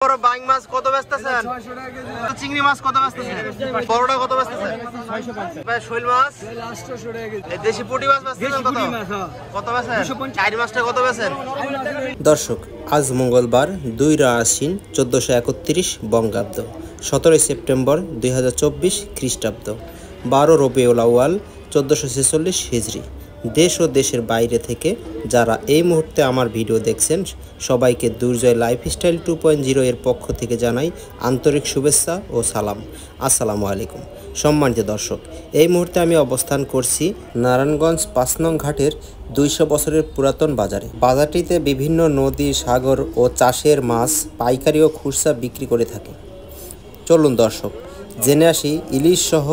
বড় বাইং মাছ কত বেচতেছেন? চিংড়ি মাছ কত বেচতেছেন? বড়টা কত বেচতেছেন? 650। শৈল মাছ 800 টাকা কেজি। দেশি পুঁটি মাছ বেচতেছেন কত? কত বেচেন? চাইর মাছটা কত বেচেন? দর্শক, আজ মঙ্গলবার 2 আশ্বিন 1431 বঙ্গাব্দ, 17 সেপ্টেম্বর 2024 খ্রিস্টাব্দ, 12 রবিউল আউয়াল 1446 হিজরি। দেশ ও দেশের বাইরে থেকে যারা এই মুহূর্তে আমার ভিডিও দেখছেন সবাইকে দুর্জয় লাইফস্টাইল 2.0 এর পক্ষ থেকে জানাই আন্তরিক শুভেচ্ছা ও সালাম। আসসালামু আলাইকুম। সম্মানিত দর্শক, এই মুহূর্তে আমি অবস্থান করছি নারায়ণগঞ্জ 5 নং ঘাটের 200 বছরের পুরাতন বাজারে। বাজারটিতে বিভিন্ন নদী, সাগর ও চাষের মাছ পাইকারি ও খুচরা বিক্রি করে থাকে। চলুন দর্শক, জেনে আসি ইলিশ সহ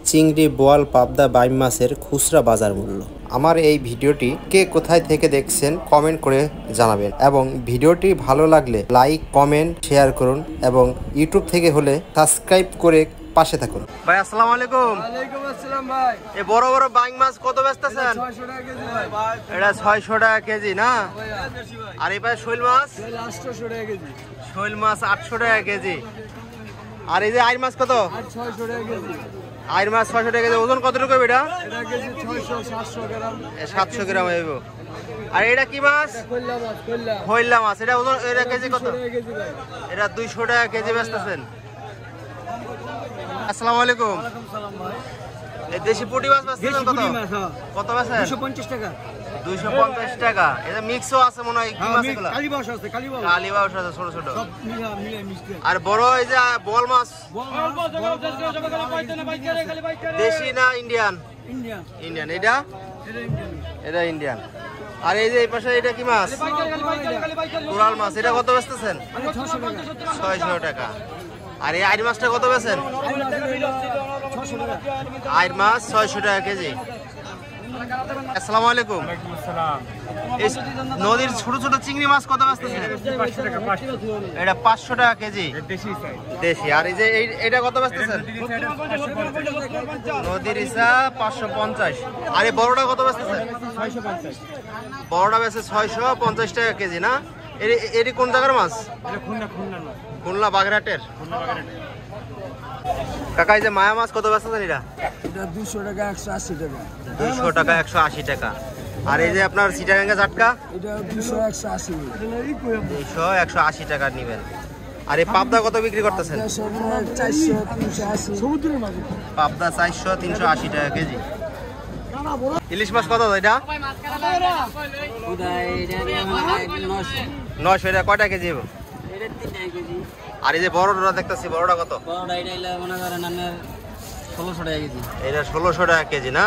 চিংড়ি, বোয়াল, পাবদা, বাইম মাছের খুচরা বাজার মূল্য। আমার এই ভিডিওটি কে কোথায় থেকে দেখছেন কমেন্ট করে জানাবেন, এবং ভিডিওটি ভালো লাগলে লাইক, কমেন্ট, শেয়ার করুন, এবং ইউটিউব থেকে হলে সাবস্ক্রাইব করে পাশে থাকুন। ভাই আসসালামু আলাইকুম। ওয়ালাইকুম আসসালাম ভাই। এই বড় বড় বাইং মাছ কত বেচতেছেন? 600 টাকা কেজি ভাই। এটা 600 টাকা কেজি না? আর এই ভাই শৈল মাছ? 800 টাকা কেজি। শৈল মাছ 800 টাকা কেজি। আর এই যে আইর মাছ কত? 600 টাকা কেজি। আইর মাছ 600 টাকা কেজি। ওজন কতটুকু এটা? এটা কেজি 600 700 গ্রাম। 700 গ্রাম হইব। আর এটা কি মাছ? কল্লা মাছ, কল্লা। হইল্লা মাছ। এটা ওজন, এটা কেজি কত? 200 টাকা কেজি ভাই। এটা 200 টাকা কেজি বেচতেছেন। আসসালামু আলাইকুম। ওয়ালাইকুম সালাম ভাই। এই দেশি পুঁটি মাছ বেচতেছেন কত? কত বেচেন? 250 টাকা। 250 টাকা। এটা মিক্সও আছে মনে হয়। কি মাছ এগুলা? কালীবাউস আছে, কালীবাউস। কালীবাউস আছে ছোট ছোট। সব মিলে মিষ্টি। আর বড় এই যে বোয়াল মাছ দেশি না ইন্ডিয়ান? ইন্ডিয়ান। ইন্ডিয়ান। এটা এটা ইন্ডিয়ান। এটা ইন্ডিয়ান। আর এই যে এই পাশে এটা কি মাছ? কোরাল মাছ। এটা কত বেচতেছেন? 600 টাকা। 600 টাকা। আর এই আইর মাছটা কত বেচেন? 600 টাকা। আইর মাছ 600 টাকা কেজি। আসসালামু আলাইকুম। এই নদীর ছোট ছোট চিংড়ি মাছ কত বেচতেছেন? 500 টাকা। 500 এটা 500 টাকা কেজি। দেশি সাইজ। দেশি। আর এই যে এটা কত বেচতেছেন? নদীর ইসা 550। আর এই বড়টা কত বেচতেছেন? 650। বড়টা বেচে 650 টাকা কেজি না? এটি কোন জায়গার মাছ? এটা খুলনা না। খুলনা বাগেরহাটের। কাকা এই যে মায়া মাছ কত বেচতেছেন? এটা এটা 200 টাকা 180 টাকা। 200 টাকা 180 টাকা। আর এই যে আপনার চিটাগাঙ্গা জাটকা? এটা 200 180। 200 180 টাকা নেবেন। আর এই পাবদা কত বিক্রি করতেছেন? 400 380। সমুদ্রের মাছ। পাবদা 400 380 টাকা কেজি। ইলিশ মাছ কত এটা? 900 এটা কয়টা কেজি? আর এই যে বড়টা দেখতেছি, বড়টা কত? 1600 টাকা কেজি। এটা 1600 টাকা কেজি না?